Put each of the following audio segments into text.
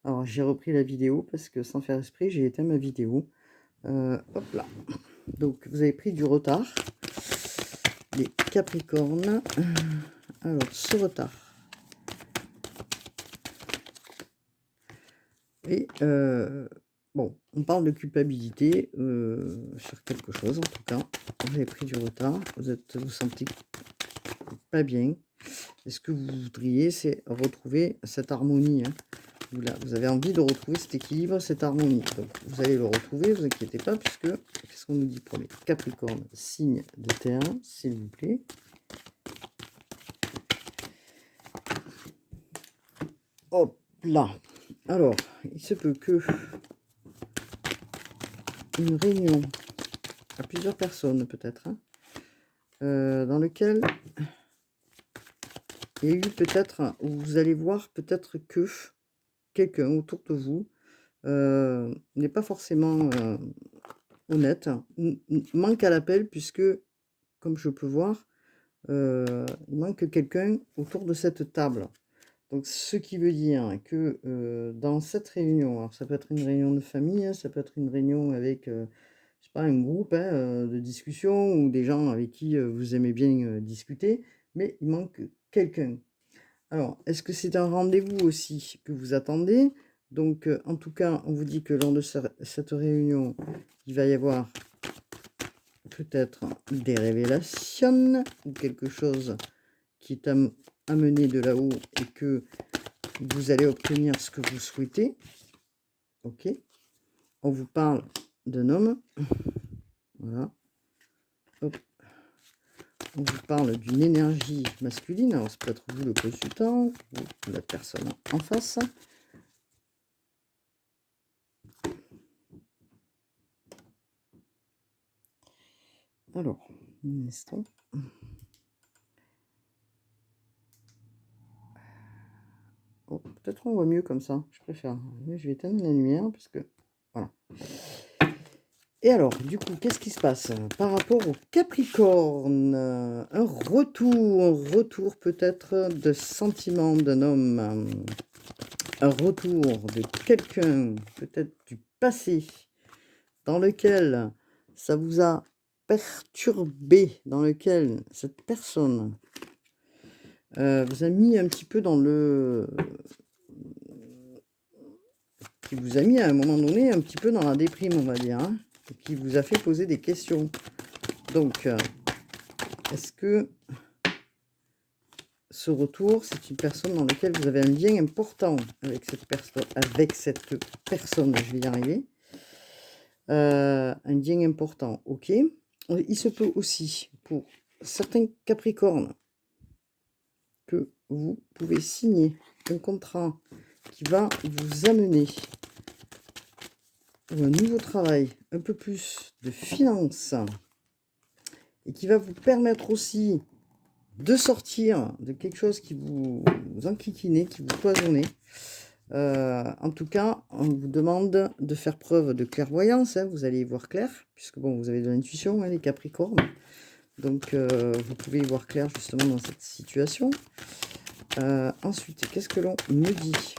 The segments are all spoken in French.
Alors j'ai repris la vidéo parce que sans faire exprès, j'ai éteint ma vidéo. Hop là. Donc vous avez pris du retard, les Capricornes. Alors ce retard et bon, on parle de culpabilité, sur quelque chose en tout cas. Vous avez pris du retard, vous sentez pas bien et ce que vous voudriez, c'est retrouver cette harmonie, hein. Vous avez envie de retrouver cet équilibre, cette harmonie. Donc vous allez le retrouver, vous inquiétez pas, puisque qu'est-ce qu'on nous dit pour les Capricornes, signe de terre, s'il vous plaît. Hop là. Alors, il se peut que une réunion à plusieurs personnes peut-être, hein, dans lequel il y a eu peut-être, où vous allez voir peut-être que quelqu'un autour de vous n'est pas forcément honnête, manque à l'appel, puisque comme je peux voir, il manque quelqu'un autour de cette table. Donc ce qui veut dire que, dans cette réunion, alors ça peut être une réunion de famille, hein, ça peut être une réunion avec, je sais pas, un groupe, hein, de discussion ou des gens avec qui, vous aimez bien, discuter, mais il manque quelqu'un. Alors, est-ce que c'est un rendez-vous aussi que vous attendez? Donc, en tout cas, on vous dit que lors de cette réunion, il va y avoir peut-être des révélations ou quelque chose qui est amené de là-haut et que vous allez obtenir ce que vous souhaitez. OK. On vous parle d'un homme. Voilà. Hop. On vous parle d'une énergie masculine. Alors, c'est peut-être vous le consultant ou la personne en face. Alors, un instant. Oh, peut-être on voit mieux comme ça, je préfère. Mais je vais éteindre la lumière parce que voilà. Et alors, du coup, qu'est-ce qui se passe par rapport au Capricorne? Un retour peut-être de sentiments d'un homme, un retour de quelqu'un, peut-être du passé, dans lequel ça vous a perturbé, dans lequel cette personne vous a mis un petit peu dans le qui vous a mis à un moment donné un petit peu dans la déprime, on va dire, hein, et qui vous a fait poser des questions. Donc, est-ce que ce retour, c'est une personne dans laquelle vous avez un lien important avec cette personne, je vais y arriver. Un lien important, ok. Il se peut aussi, pour certains Capricornes, que vous pouvez signer un contrat qui va vous amener ou un nouveau travail, un peu plus de finances, et qui va vous permettre aussi de sortir de quelque chose qui vous enquiquinait, qui vous cloisonnait. En tout cas, on vous demande de faire preuve de clairvoyance, hein, vous allez y voir clair, puisque bon, vous avez de l'intuition, hein, les Capricornes. Donc, vous pouvez y voir clair justement dans cette situation. Ensuite, qu'est-ce que l'on me dit?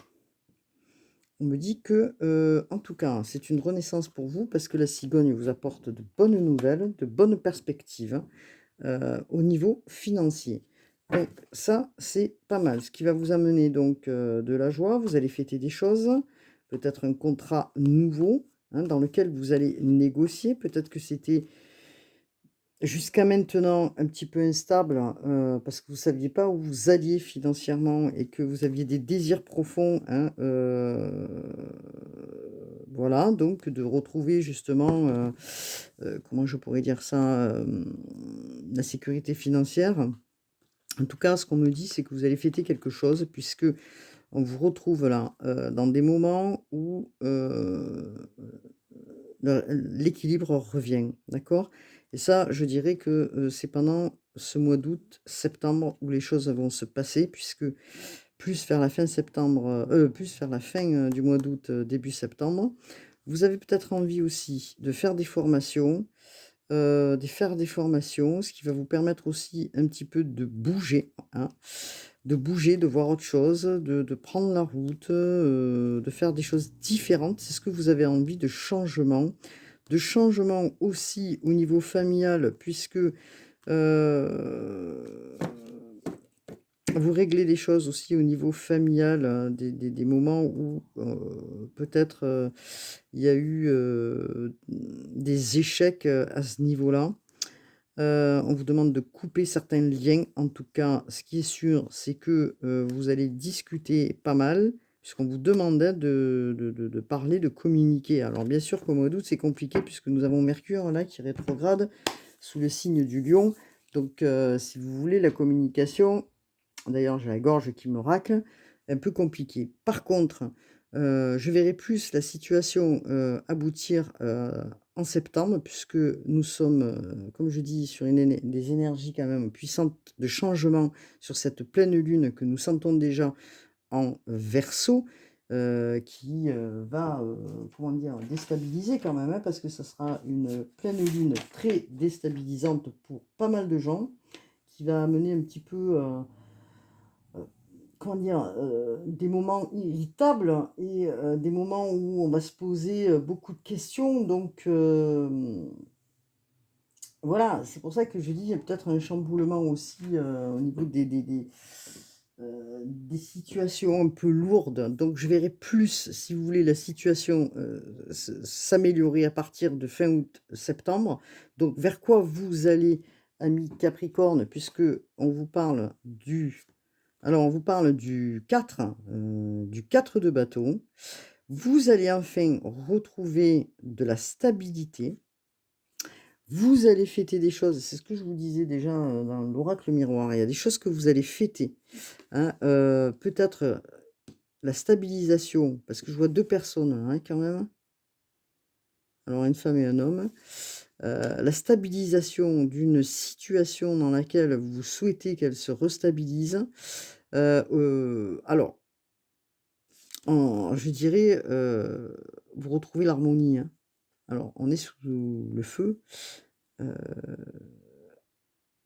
On me dit que, en tout cas, c'est une renaissance pour vous parce que la cigogne vous apporte de bonnes nouvelles, de bonnes perspectives, au niveau financier. Donc ça, c'est pas mal. Ce qui va vous amener donc, de la joie. Vous allez fêter des choses, peut-être un contrat nouveau, hein, dans lequel vous allez négocier. Peut-être que c'était jusqu'à maintenant un petit peu instable, parce que vous ne saviez pas où vous alliez financièrement et que vous aviez des désirs profonds, hein, voilà, donc de retrouver justement, comment je pourrais dire ça? La sécurité financière. En tout cas, ce qu'on me dit, c'est que vous allez fêter quelque chose puisque on vous retrouve là, dans des moments où, l'équilibre revient, d'accord? Et ça, je dirais que, c'est pendant ce mois d'août, septembre où les choses vont se passer puisque plus vers la fin septembre, plus vers la fin, du mois d'août, début septembre, vous avez peut-être envie aussi de faire des formations, ce qui va vous permettre aussi un petit peu de bouger, hein. de bouger, de voir autre chose, de prendre la route, de faire des choses différentes. C'est ce que vous avez envie de changement aussi au niveau familial puisque, heu vous réglez les choses aussi au niveau familial, des moments où, peut-être, il y a eu, des échecs, à ce niveau-là. On vous demande de couper certains liens. En tout cas, ce qui est sûr, c'est que, vous allez discuter pas mal, puisqu'on vous demandait de parler, de communiquer. Alors bien sûr qu'au mois d'août, c'est compliqué puisque nous avons Mercure là qui rétrograde sous le signe du Lion. Donc, si vous voulez la communication, d'ailleurs, j'ai la gorge qui me racle, un peu compliqué. Par contre, je verrai plus la situation, aboutir, en septembre puisque nous sommes, comme je dis, sur une des énergies quand même puissantes de changement sur cette pleine lune que nous sentons déjà en Verseau, qui, va, comment dire? Déstabiliser quand même, hein, parce que ça sera une pleine lune très déstabilisante pour pas mal de gens, qui va amener un petit peu, comment dire? Des moments irritables et des moments où on va se poser, beaucoup de questions donc voilà, c'est pour ça que je dis, il y a peut-être un chamboulement aussi, au niveau des situations un peu lourdes. Donc je verrai plus, si vous voulez, la situation, s'améliorer à partir de fin août, septembre. Donc vers quoi vous allez, amis Capricorne, puisque on vous parle du alors, on vous parle du 4 de bâton. Vous allez enfin retrouver de la stabilité. Vous allez fêter des choses, c'est ce que je vous disais déjà, dans l'oracle miroir. Il y a des choses que vous allez fêter, hein, peut-être, la stabilisation, parce que je vois 2 personnes, hein, quand même. Alors une femme et un homme. La stabilisation d'une situation dans laquelle vous souhaitez qu'elle se restabilise. Alors je dirais, vous retrouvez l'harmonie, hein. Alors, on est sous le feu, heu,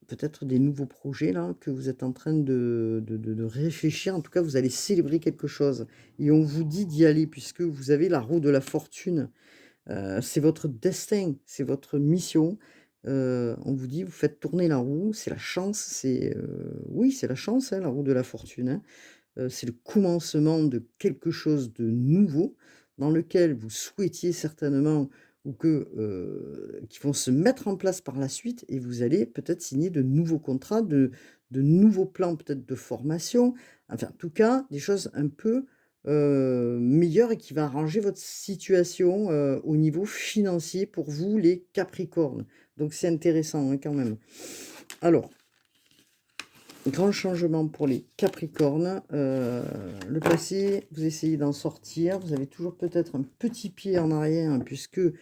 peut-être des nouveaux projets là, que vous êtes en train de réfléchir. En tout cas, vous allez célébrer quelque chose et on vous dit d'y aller puisque vous avez la roue de la fortune. C'est votre destin, c'est votre mission. On vous dit: «Vous faites tourner la roue», c'est la chance, oui, c'est la chance, hein, la roue de la fortune, hein. C'est le commencement de quelque chose de nouveau, dans lequel vous souhaitiez certainement ou qui vont se mettre en place par la suite et vous allez peut-être signer de nouveaux contrats, de nouveaux plans peut-être de formation. Enfin, en tout cas, des choses un peu, meilleures et qui va arranger votre situation, au niveau financier pour vous les Capricornes. Donc c'est intéressant, hein, quand même. Alors grand changement pour les Capricornes. Le passé, vous essayez d'en sortir. Vous avez toujours peut-être un petit pied en arrière, hein, puisque, vous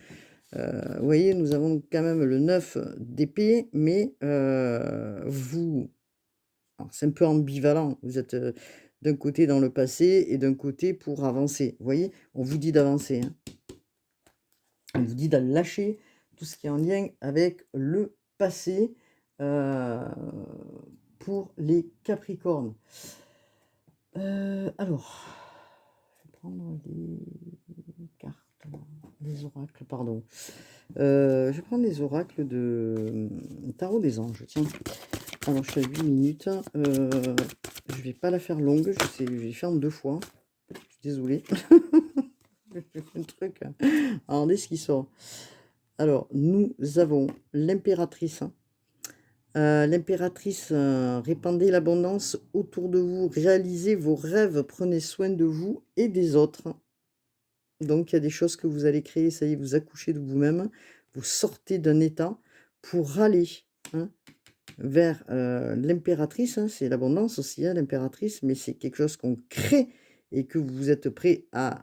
voyez, nous avons quand même le 9 d'épée, mais alors c'est un peu ambivalent. Vous êtes, d'un côté dans le passé et d'un côté pour avancer. Vous voyez? On vous dit d'avancer, hein. On vous dit de lâcher tout ce qui est en lien avec le passé, heu, pour les Capricornes. Alors, je vais prendre les cartes, les oracles, pardon. Je vais prendre les oracles de, tarot des anges, tiens. Alors je suis à 8 minutes, je vais pas la faire longue, je vais faire en 2 fois. Je suis désolée. J'ai fait un truc, attendez ce qui sort. Alors, nous avons l'impératrice, hein. L'impératrice, répandez l'abondance autour de vous, réalisez vos rêves, prenez soin de vous et des autres. Donc il y a des choses que vous allez créer, ça y est, vous accouchez de vous-même, vous sortez d'un état pour aller, hein, vers, l'impératrice, hein. C'est l'abondance aussi, hein, l'impératrice, mais c'est quelque chose qu'on crée et que vous êtes prêt à,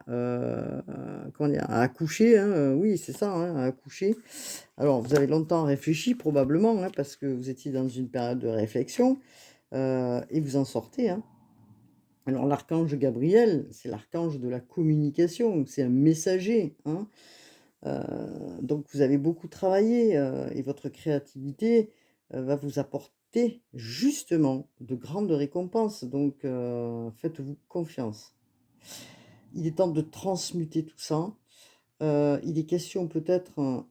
comment dire? À accoucher, hein, oui, c'est ça, hein, à accoucher. Alors, vous avez longtemps réfléchi probablement, hein, parce que vous étiez dans une période de réflexion, et vous en sortez, hein. Alors l'archange Gabriel, c'est l'archange de la communication, c'est un messager, hein. Donc vous avez beaucoup travaillé, et votre créativité, va vous apporter méritez justement de grandes récompenses, donc faites-vous confiance. Il est temps de transmuter tout ça. Il est question peut-être,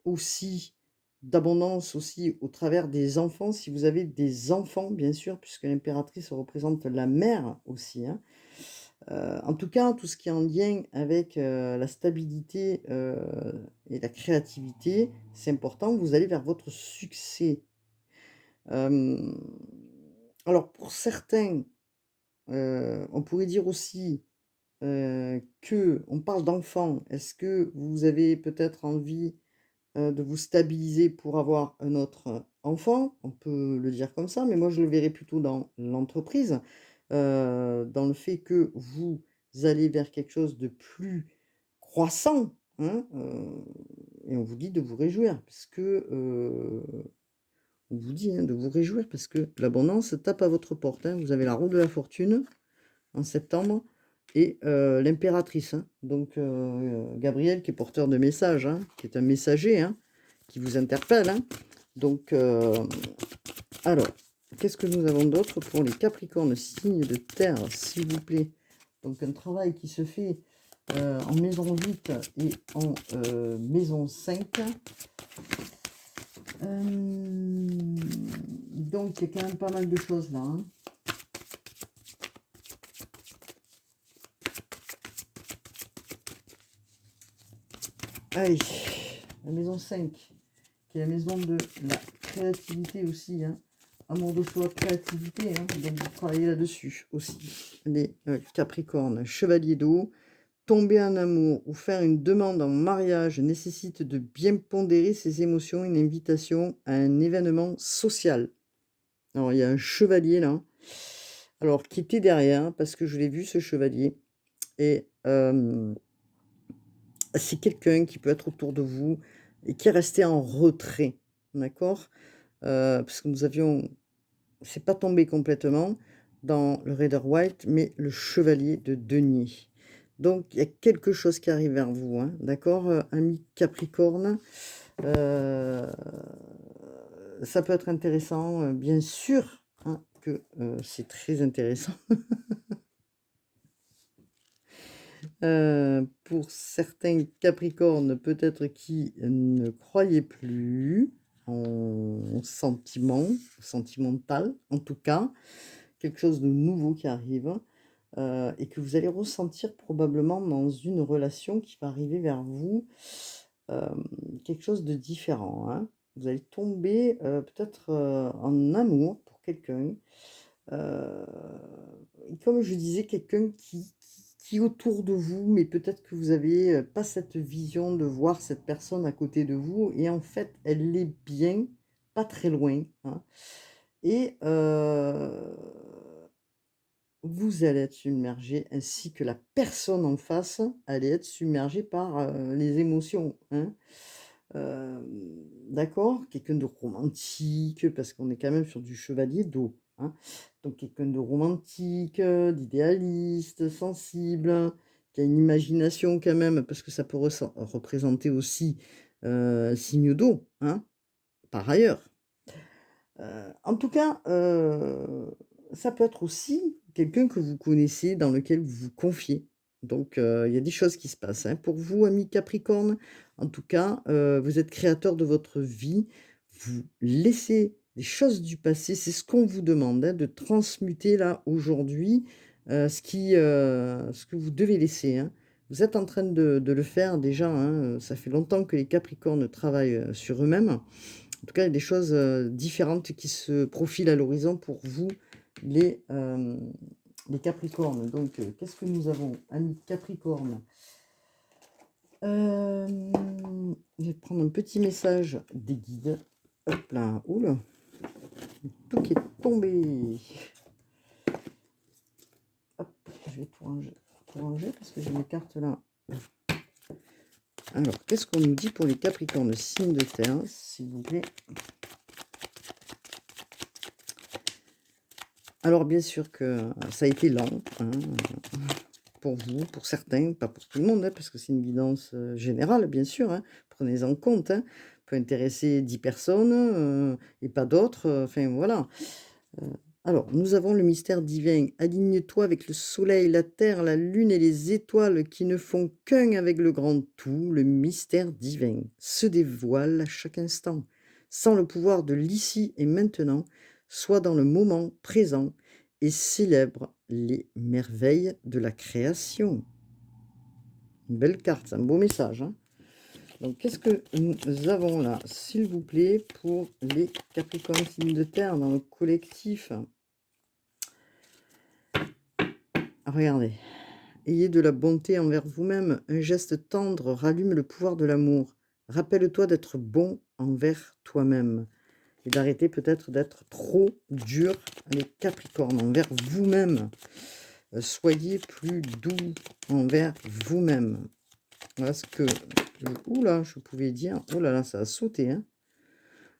aussi d'abondance aussi au travers des enfants, si vous avez des enfants bien sûr, puisque l'impératrice représente la mère aussi, hein. En tout cas, tout ce qui est en lien avec, la stabilité, et la créativité, c'est important, vous allez vers votre succès. Hem, alors pour certains, on pourrait dire aussi, qu'on parle d'enfants. Est-ce que vous avez peut-être envie, de vous stabiliser pour avoir un autre enfant? On peut le dire comme ça, mais moi je le verrais plutôt dans l'entreprise, dans le fait que vous allez vers quelque chose de plus croissant, hein, et on vous dit de vous réjouir parce que, on vous dit, hein, de vous réjouir parce que l'abondance tape à votre porte, hein. Vous avez la roue de la fortune en septembre et l'impératrice, hein. Donc Gabriel qui est porteur de messages, hein, qui est un messager, hein, qui vous interpelle, hein. Donc alors, qu'est-ce que nous avons d'autre pour les Capricornes, signes de terre, s'il vous plaît? Donc un travail qui se fait en maison 8 et en maison 5. Donc il y a quand même pas mal de choses là, hein. Allez, la maison 5, qui est la maison de la créativité aussi, hein. Amour de soi, créativité, hein. Donc vous travaillez là-dessus aussi. Les Capricornes, chevalier d'eau, tomber en amour ou faire une demande en mariage nécessite de bien pondérer ses émotions, une invitation à un événement social. Alors il y a un chevalier là, alors qui était derrière, parce que je l'ai vu ce chevalier, et c'est quelqu'un qui peut être autour de vous et qui est resté en retrait, d'accord? Parce que nous avions c'est pas tombé complètement dans le Rider White, mais le chevalier de denier. Donc il y a quelque chose qui arrive vers vous, hein, d'accord, ami Capricorne? Heu, Ça peut être intéressant, bien sûr, hein, que, c'est très intéressant. Pour certains Capricornes, peut-être qui ne croyaient plus en sentiment, sentimental en tout cas, quelque chose de nouveau qui arrive, et que vous allez ressentir probablement dans une relation qui va arriver vers vous, quelque chose de différent, hein. Vous allez tomber, peut-être, en amour pour quelqu'un. Heu, et comme je disais, quelqu'un qui est autour de vous, mais peut-être que vous avez, pas cette vision de voir cette personne à côté de vous et en fait, elle est bien, pas très loin, hein, et vous allez être submergé ainsi que la personne en face allait être submergée par, les émotions, hein. D'accord? Quelqu'un de romantique, parce qu'on est quand même sur du chevalier d'eau, hein. Donc quelqu'un de romantique, d'idéaliste, sensible, qui a une imagination quand même, parce que ça peut représenter aussi, signe d'eau, hein, par ailleurs. En tout cas, ça peut être aussi quelqu'un que vous connaissez, dans lequel vous vous confiez. Donc, il y a des choses qui se passent, hein. Pour vous, amis Capricorne, en tout cas, vous êtes créateur de votre vie. Vous laissez les choses du passé, c'est ce qu'on vous demande, hein, de transmuter là, aujourd'hui, ce que vous devez laisser, hein. Vous êtes en train de le faire déjà, hein, ça fait longtemps que les Capricornes travaillent, sur eux-mêmes. En tout cas, il y a des choses, différentes qui se profilent à l'horizon pour vous, les, les Capricornes. Donc, qu'est-ce que nous avons, amis Capricornes? Je vais prendre un petit message des guides. Hop là, ouh là, tout qui est tombé. Hop, je vais tout ranger parce que j'ai mes cartes là. Alors, qu'est-ce qu'on nous dit pour les Capricornes, signe de terre, s'il vous plaît? Alors bien sûr que ça a été lent, hein, pour vous, pour certains, pas pour tout le monde, hein, parce que c'est une guidance, générale bien sûr, hein, prenez en compte, hein. peut intéresser 10 personnes, et pas d'autres, enfin voilà. Heu, alors, nous avons le mystère divin. Aligne-toi avec le soleil, la terre, la lune et les étoiles qui ne font qu'un avec le grand tout. Le mystère divin se dévoile à chaque instant. Sans le pouvoir de l'ici et maintenant, sois dans le moment présent et célèbre les merveilles de la création. Une belle carte, c'est un beau message, hein. Donc, qu'est-ce que nous avons là, s'il vous plaît, pour les Capricornes signes de terre dans le collectif? Regardez. Ayez de la bonté envers vous-même. Un geste tendre rallume le pouvoir de l'amour. Rappelle-toi d'être bon envers toi-même et d'arrêter peut-être d'être trop dur, les Capricornes, envers vous-même. Soyez plus doux envers vous-même. Voilà ce que oula, je pouvais dire. Oh là là, ça a sauté, hein.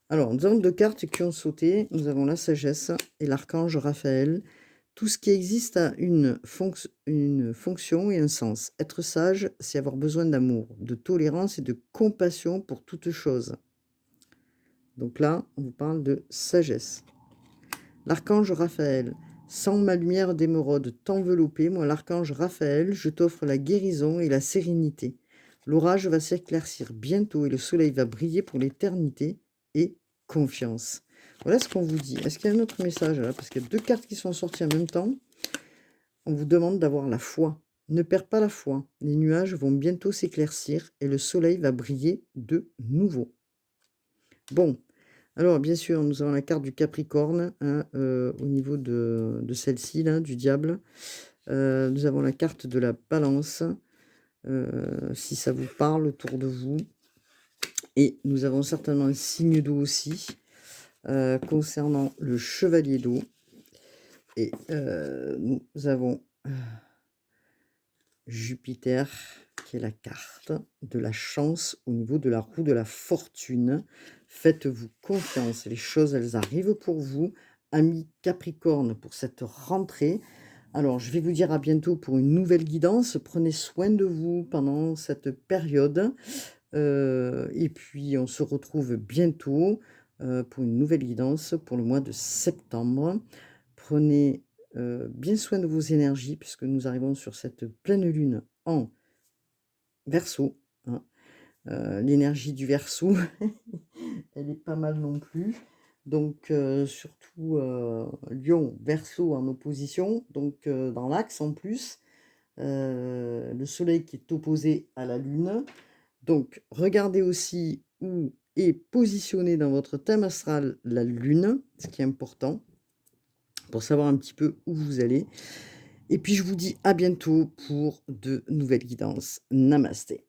Alors, nous avons deux cartes qui ont sauté. Nous avons la sagesse et l'archange Raphaël. Tout ce qui existe a une fonction et un sens. Être sage, c'est avoir besoin d'amour, de tolérance et de compassion pour toute chose. Donc là, on vous parle de sagesse. L'archange Raphaël. Sans ma lumière d'émeraude t'envelopper, moi l'archange Raphaël, je t'offre la guérison et la sérénité. L'orage va s'éclaircir bientôt et le soleil va briller pour l'éternité et confiance. Voilà ce qu'on vous dit. Est-ce qu'il y a un autre message là? Parce qu'il y a deux cartes qui sont sorties en même temps. On vous demande d'avoir la foi. Ne perds pas la foi. Les nuages vont bientôt s'éclaircir et le soleil va briller de nouveau. Bon, alors bien sûr, nous avons la carte du Capricorne, hein, au niveau de celle-ci, là, du diable. Nous avons la carte de la balance, si ça vous parle autour de vous. Et nous avons certainement le signe d'eau aussi, concernant le chevalier d'eau. Et nous avons Jupiter, qui est la carte de la chance au niveau de la roue de la fortune. Faites-vous confiance, les choses, elles arrivent pour vous. Amis Capricorne, pour cette rentrée. Alors, je vais vous dire à bientôt pour une nouvelle guidance. Prenez soin de vous pendant cette période. Et puis, on se retrouve bientôt pour une nouvelle guidance pour le mois de septembre. Prenez bien soin de vos énergies puisque nous arrivons sur cette pleine lune en Verseau, hein. L'énergie du Verseau, elle est pas mal non plus. Donc surtout Lion, Verseau en opposition, donc dans l'axe en plus. Le soleil qui est opposé à la lune. Donc regardez aussi où est positionnée dans votre thème astral la lune, ce qui est important pour savoir un petit peu où vous allez. Et puis je vous dis à bientôt pour de nouvelles guidances. Namasté.